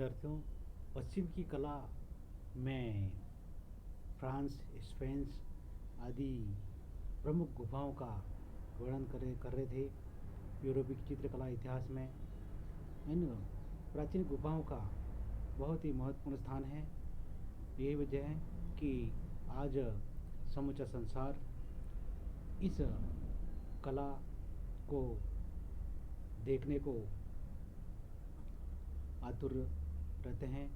विद्यार्थियों, पश्चिम की कला में फ्रांस, स्पेन आदि प्रमुख गुफाओं का वर्णन कर रहे थे। यूरोपीय चित्रकला इतिहास में इन प्राचीन गुफाओं का बहुत ही महत्वपूर्ण स्थान है। यही वजह है कि आज समूचा संसार इस कला को देखने को आतुर रहते हैं।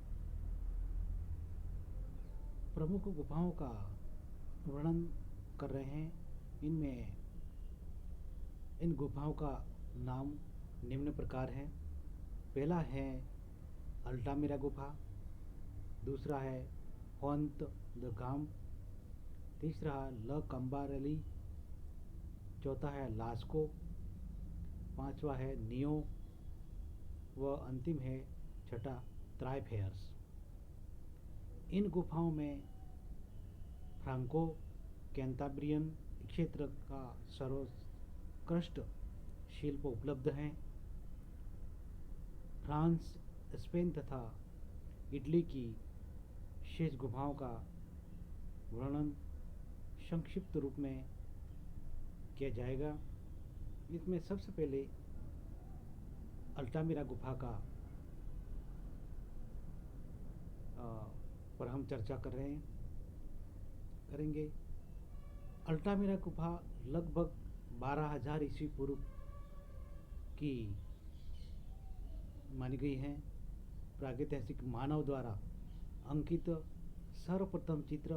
प्रमुख गुफाओं का वर्णन कर रहे हैं। इनमें इन गुफाओं का नाम निम्न प्रकार है। पहला है अल्टामिरा गुफा, दूसरा है फोंत द गाम, तीसरा है ल कंबारेली, चौथा है लास्को, पांचवा है नियो व अंतिम है छठा त्राइफेयर्स। इन गुफाओं में फ्रांको कैंटाब्रियन क्षेत्र का सर्वोत्कृष्ट शिल्प उपलब्ध हैं। फ्रांस, स्पेन तथा इटली की शेष गुफाओं का वर्णन संक्षिप्त रूप में किया जाएगा। इसमें सबसे पहले अल्टामिरा गुफा का पर हम चर्चा करेंगे। अल्टामिरा गुफा लगभग 12,000 ईस्वी पूर्व की मानी गई है। प्रागैतिहासिक मानव द्वारा अंकित सर्वप्रथम चित्र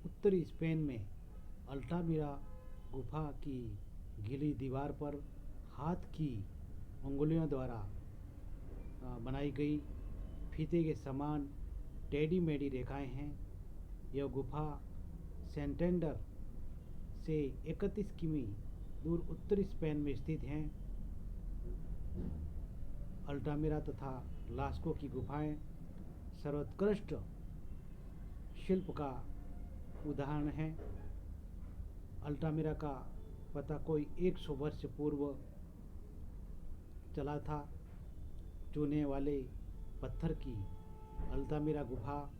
उत्तरी स्पेन में अल्टामिरा गुफा की गीली दीवार पर हाथ की उंगलियों द्वारा बनाई गई फीते के समान टेढ़ी मेढ़ी रेखाएं हैं। यह गुफा सेंटेंडर से 31 किमी दूर उत्तरी स्पेन में स्थित हैं। अल्टामिरा तथा लास्को की गुफाएं सर्वोत्कृष्ट शिल्प का उदाहरण हैं। अल्टामिरा का पता कोई 100 वर्ष पूर्व चला था। चूने वाले पत्थर की अल्टामिरा गुफा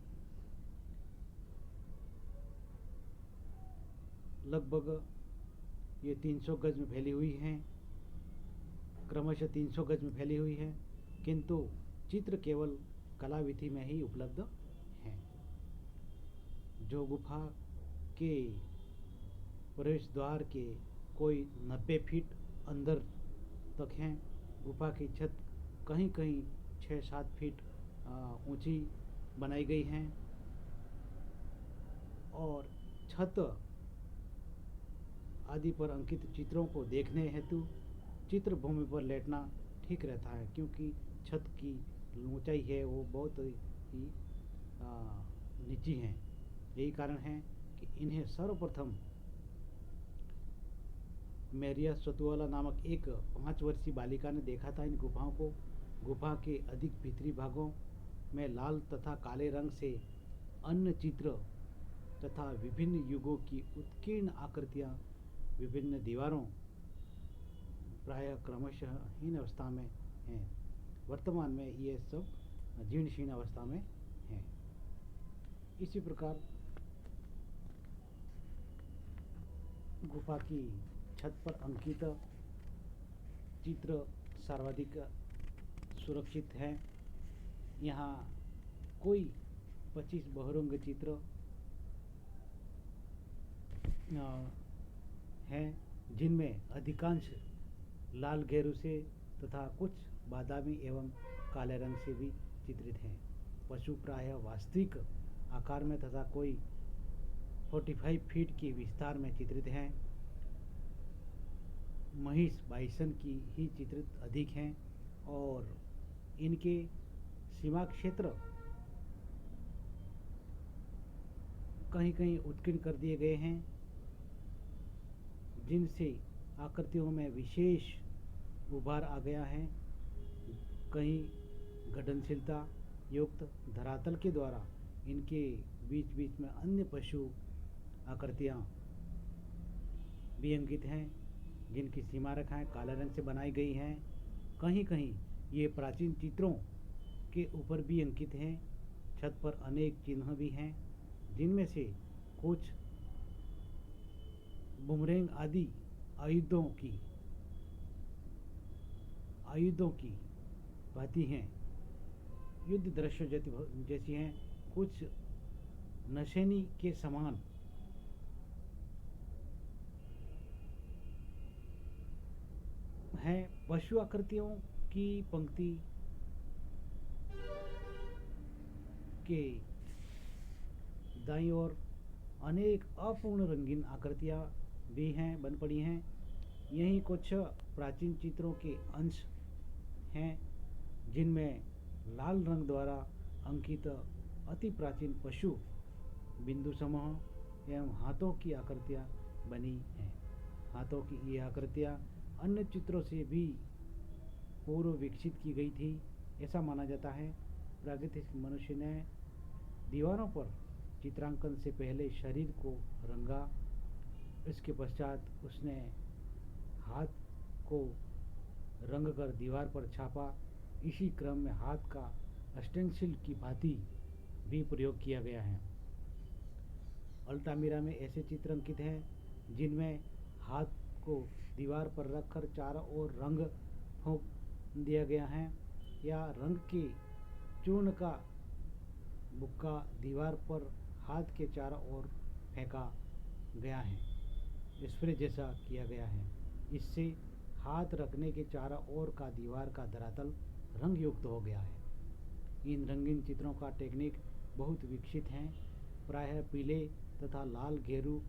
लगभग ये 300 गज में फैली हुई हैं, क्रमशः 300 गज में फैली हुई है, किंतु चित्र केवल कलाविधि में ही उपलब्ध हैं। जो गुफा के प्रवेश द्वार के कोई 90 फीट अंदर तक हैं। गुफा की छत कहीं कहीं 6-7 फीट ऊंची बनाई गई हैं और छत आदि पर अंकित चित्रों को देखने हेतु चित्र भूमि पर लेटना ठीक रहता है, क्योंकि छत की ऊंचाई है वो बहुत ही नीची है। यही कारण है कि इन्हें सर्वप्रथम मेरिया सतुवाला नामक एक 5 वर्षीय बालिका ने देखा था। इन गुफाओं को गुफा के अधिक भीतरी भागों में लाल तथा काले रंग से अन्य चित्र तथा विभिन्न युगों की उत्कीर्ण आकृतियां विभिन्न दीवारों प्रायः क्रमशः हीन अवस्था में हैं। वर्तमान में ये सब जीर्ण शीर्ण अवस्था में हैं। इसी प्रकार गुफा की छत पर अंकित चित्र सर्वाधिक सुरक्षित है। यहाँ कोई 25 बहुरंग चित्र हैं, जिनमें अधिकांश लाल घेरू से तथा कुछ बादामी एवं काले रंग से भी चित्रित हैं। पशु प्रायः वास्तविक आकार में तथा कोई 45 फीट के विस्तार में चित्रित हैं। महिष बाइसन की ही चित्रित अधिक हैं और इनके सीमा क्षेत्र कहीं कहीं उत्कीर्ण कर दिए गए हैं, जिनसे आकृतियों में विशेष उभार आ गया है। कहीं घटनशीलता युक्त धरातल के द्वारा इनके बीच बीच में अन्य पशु आकृतियाँ भी अंकित हैं, जिनकी सीमा रेखाएं काले रंग से बनाई गई हैं। कहीं कहीं ये प्राचीन चित्रों के ऊपर भी अंकित हैं। छत पर अनेक चिन्ह भी हैं, जिनमें से कुछ बुमरेंग आदि आयुधों की भांति हैं, युद्ध दृश्य जैसी हैं, कुछ नशेनी के समान हैं। पशु आकृतियों की पंक्ति के दाईं ओर अनेक अपूर्ण रंगीन आकृतियां भी हैं, बन पड़ी हैं। यही कुछ प्राचीन चित्रों के अंश हैं, जिनमें लाल रंग द्वारा अंकित अति प्राचीन पशु, बिंदु समूह एवं हाथों की आकृतियां बनी हैं। हाथों की ये आकृतियां अन्य चित्रों से भी पूर्व विकसित की गई थी, ऐसा माना जाता है। प्रागैतिहासिक मनुष्य ने दीवारों पर चित्रांकन से पहले शरीर को रंगा, इसके पश्चात उसने हाथ को रंग कर दीवार पर छापा। इसी क्रम में हाथ का स्टेंसिल की भांति भी प्रयोग किया गया है। अल्टामिरा में ऐसे चित्र अंकित हैं जिनमें हाथ को दीवार पर रखकर चारों ओर रंग फूंक दिया गया है, या रंग के चूर्ण का बुक्का दीवार पर हाथ के चारों ओर फेंका गया है, स्प्रे जैसा किया गया है। इससे हाथ रखने के चारों ओर का दीवार का धरातल रंग युक्त हो गया है। इन रंगीन चित्रों का टेक्निक बहुत विकसित है। प्रायः पीले तथा लाल, गेरू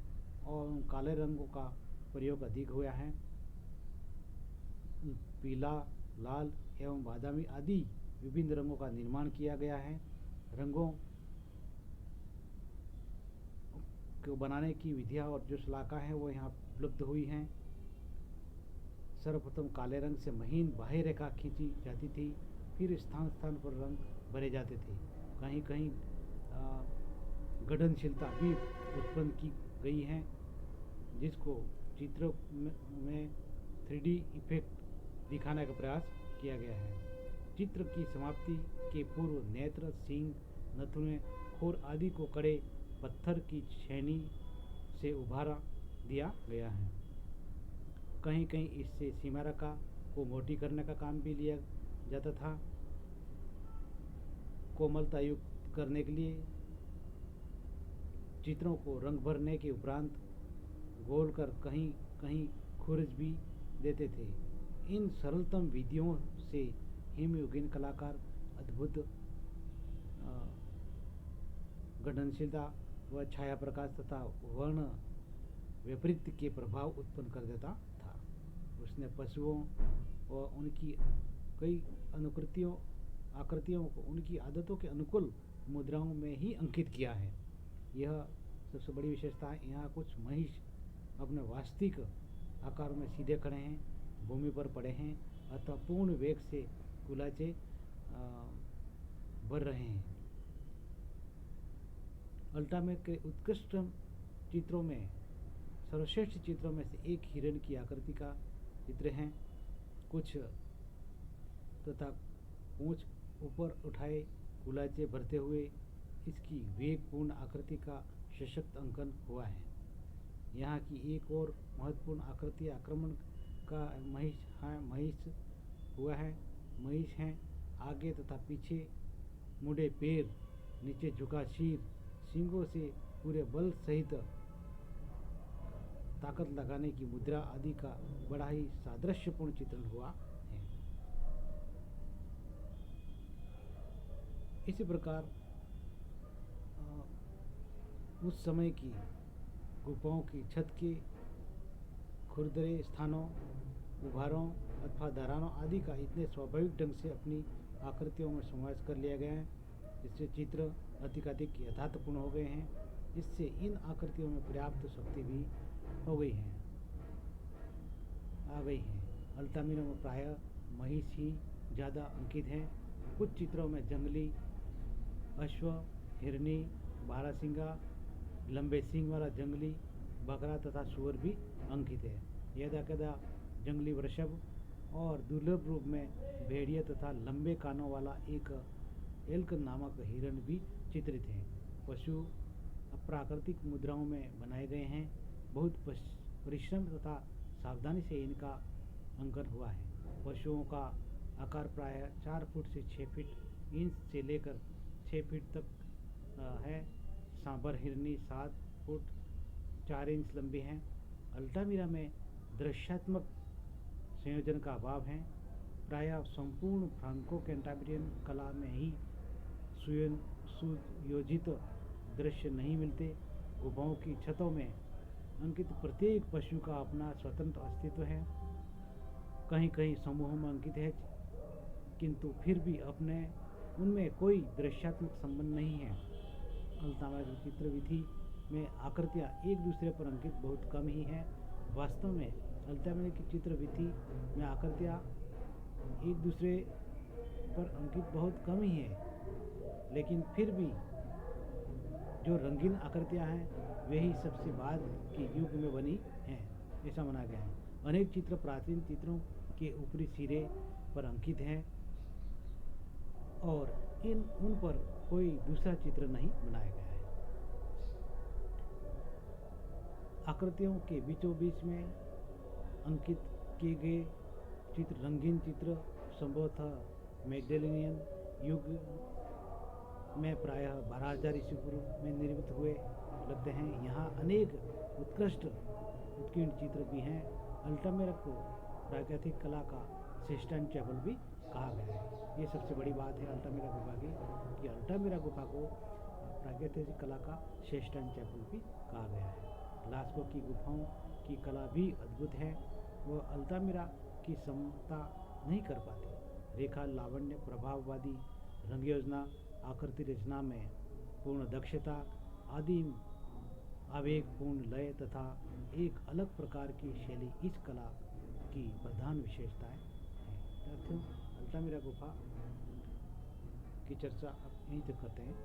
और काले रंगों का प्रयोग अधिक हुआ है। पीला, लाल एवं बादामी आदि विभिन्न रंगों का निर्माण किया गया है। रंगों को बनाने की विधियाँ और जो शलाका है वो यहाँ उपलब्ध हुई हैं। सर्वप्रथम काले रंग से महीन बाह्य रेखा खींची जाती थी, फिर स्थान स्थान पर रंग भरे जाते थे। कहीं कहीं गठनशीलता भी उत्पन्न की गई है, जिसको चित्रों में 3D इफेक्ट दिखाने का प्रयास किया गया है। चित्र की समाप्ति के पूर्व नेत्र, सींग, नथुने, खोर आदि को कड़े पत्थर की छेनी से उभारा दिया गया है। कहीं कहीं इससे सीमा रेखा को मोटी करने का काम भी लिया जाता था। कोमलता युक्त करने के लिए चित्रों को रंग भरने के उपरांत गोल कर कहीं कहीं खुरच भी देते थे। इन सरलतम विधियों से हिमयुगीन कलाकार अद्भुत गठनशीलता व छाया प्रकाश तथा वर्ण विपरीत के प्रभाव उत्पन्न कर देता था। उसने पशुओं व उनकी कई आकृतियों को उनकी आदतों के अनुकूल मुद्राओं में ही अंकित किया है। यह सबसे बड़ी विशेषता है। यहाँ कुछ महिष अपने वास्तविक आकार में सीधे खड़े हैं, भूमि पर पड़े हैं, अतः पूर्ण वेग से कुलाचे भर रहे हैं। अल्टामेक के उत्कृष्ट चित्रों में सर्वश्रेष्ठ चित्रों में से एक हिरण की आकृति का चित्र है। कुछ तथा पूंछ ऊपर उठाए कुलाचे भरते हुए इसकी वेगपूर्ण आकृति का सशक्त अंकन हुआ है। यहाँ की एक और महत्वपूर्ण आकृति आक्रमण का महिष हुआ है। महिष हैं आगे तथा पीछे मुड़े पैर, नीचे झुका सिर, सींगों से पूरे बल सहित ताकत लगाने की मुद्रा आदि का बड़ा ही सादृश्यपूर्ण चित्रण हुआ है। इसी प्रकार उस समय की गुफाओं की छत के खुरदरे स्थानों, उभारों अथवा दरारों आदि का इतने स्वाभाविक ढंग से अपनी आकृतियों में समावेश कर लिया गया है, इससे चित्र अधिकाधिक यथार्थपूर्ण हो गए हैं। इससे इन आकृतियों में पर्याप्त शक्ति भी आ गई है। अल्टामिरा में प्रायः महिष ही ज़्यादा अंकित हैं। कुछ चित्रों में जंगली अश्व, हिरनी, बारहसिंगा, लंबे सींग वाला जंगली बकरा तथा सुअर भी अंकित है। यदा जंगली वृषभ और दुर्लभ रूप में भेड़िया तथा लंबे कानों वाला एक एल्क नामक हिरण भी चित्रित हैं। पशु प्राकृतिक मुद्राओं में बनाए गए हैं। बहुत परिश्रम तथा सावधानी से इनका अंकन हुआ है। पशुओं का आकार प्राय 4 फुट से 6 फीट इंच से लेकर 6 फीट तक है। सांबर हिरनी 7 फुट 4 इंच लंबी हैं। अल्टामिरा में दृश्यात्मक संयोजन का अभाव है। प्रायः संपूर्ण फ्रांको कैंटाब्रियन कला में ही सुयोजित दृश्य नहीं मिलते। गुफाओं की छतों में अंकित प्रत्येक पशु का अपना स्वतंत्र अस्तित्व है। कहीं कहीं समूहों में अंकित है, किंतु फिर भी अपने उनमें कोई दृश्यात्मक संबंध नहीं है। अल्टामिरा की चित्र विधि में आकृतियाँ एक दूसरे पर अंकित बहुत कम ही हैं। वास्तव में अल्टामिरा की चित्र विधि में आकृतियाँ एक दूसरे पर अंकित बहुत कम ही है, लेकिन फिर भी जो रंगीन आकृतियाँ हैं वे ही सबसे बाद के युग में बनी हैं, ऐसा माना गया है। अनेक चित्र प्राचीन चित्रों के ऊपरी सिरे पर अंकित हैं और उन पर कोई दूसरा चित्र नहीं बनाया गया है। आकृतियों के बीचों बीच में अंकित किए गए चित्र रंगीन चित्र संभवतः मैगडेलिनियन युग में प्रायः 12,000 ईस्वी पूर्व में निर्मित हुए लगते हैं। यहाँ अनेक उत्कीर्ण चित्र भी हैं। अल्टामिरा को प्राकृतिक कला का सेस्टाइन चैपल भी कहा गया है। ये सबसे बड़ी बात है अल्टामिरा गुफा की कि अल्टामिरा गुफा को प्राकृतिक कला का सेस्टाइन चैपल भी कहा गया है। लास्को की गुफाओं की कला भी अद्भुत है। वह अल्टामिरा की समता नहीं कर पाती। रेखा लावण्य, प्रभाववादी रंग योजना, आकृति रचना में पूर्ण दक्षता, आदि आवेगपूर्ण लय तथा एक अलग प्रकार की शैली इस कला की प्रधान विशेषताएं हैं। अल्टामिरा गुफा की चर्चा अब यहीं तक करते हैं।